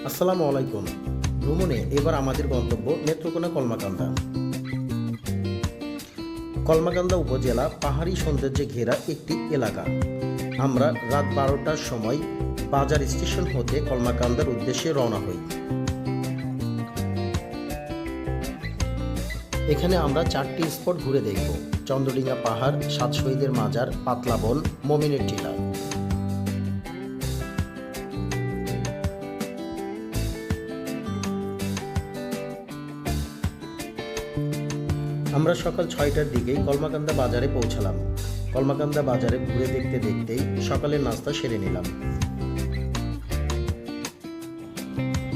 আসসালামু আলাইকুম। ভ্রমণে এবার আমাদের গন্তব্য নেত্রকোনা কলমাকান্দা। কলমাকান্দা উপজেলা পাহাড়ি সৌন্দর্যে ঘেরা একটি এলাকা। আমরা রাত 12টার সময় বাজার স্টেশন হতে কলমাকান্দার উদ্দেশ্যে রওনা হই। এখানে আমরা 4টি স্পট ঘুরে দেখব: চন্দ্রডিঙ্গা পাহাড়, সাত শহীদের মাজার, পাতলা বন, মমিনের টিলা। আমরা সকাল 6টার দিকেই কলমাকান্দা বাজারে পৌঁছালাম। কলমাকান্দা বাজারে ঘুরে দেখতে দেখতেই সকালের নাস্তা সেরে নিলাম।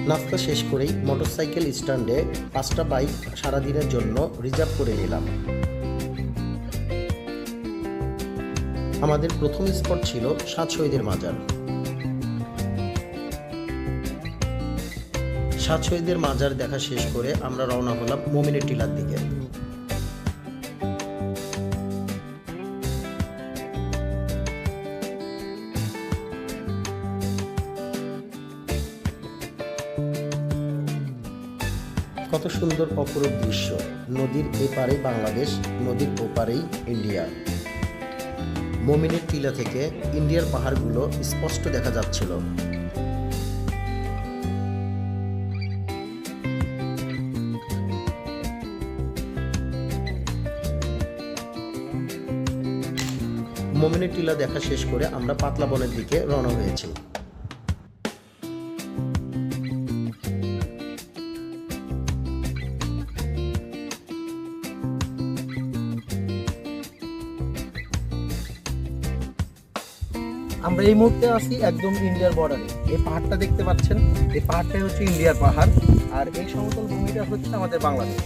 নাস্তা শেষ করেই মোটরসাইকেল স্ট্যান্ডে 5টা বাইক সারাদিনের জন্য রিজার্ভ করে নিলাম। আমাদের প্রথম স্পট ছিল সাত শহীদের মাজার। সাত শহীদের মাজার দেখা শেষ করে আমরা রওনা হলাম মমিনের টিলার দিকে। কত সুন্দর অপরূপ দৃশ্য! নদীর এপারে বাংলাদেশ, নদীর ওপারেই ইন্ডিয়া। মমিনের টিলা থেকে ইন্ডিয়ার পাহাড়গুলো স্পষ্ট দেখা যাচ্ছিল। মমিনের টিলা দেখা শেষ করে আমরা পাতলা বনের দিকে রওনা হয়েছি। আমরা এই মুহূর্তে আছি একদম ইন্ডিয়ার বর্ডারে। এই পাহাড়টা দেখতে পাচ্ছেন, এই পাহাড়টাই হচ্ছে ইন্ডিয়ার পাহাড়, আর এই সমতল ভূমিটা হচ্ছে আমাদের বাংলাদেশ।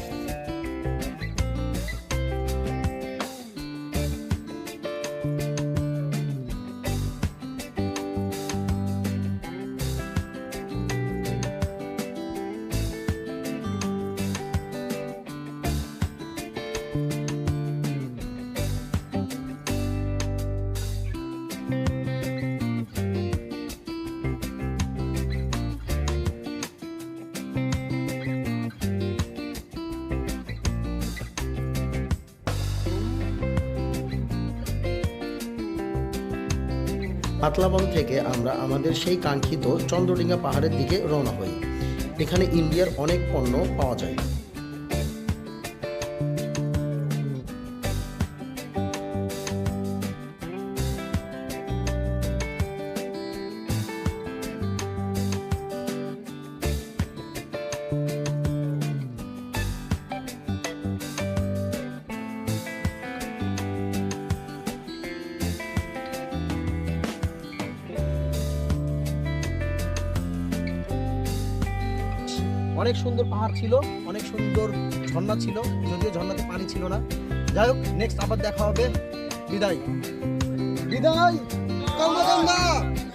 পাতলা বন থেকে আমরা আমাদের সেই কাঙ্ক্ষিত চন্দ্রডিঙ্গা পাহাড়ের দিকে রওনা হই। এখানে ইন্ডিয়ার অনেক পণ্য পাওয়া যায়। অনেক সুন্দর পাহাড় ছিল, অনেক সুন্দর ঝর্ণা ছিল, যদিও ঝর্ণাতে পানি ছিল না। যাই হোক, নেক্সট আবার দেখা হবে। বিদায় বিদায় কলমাকান্দা।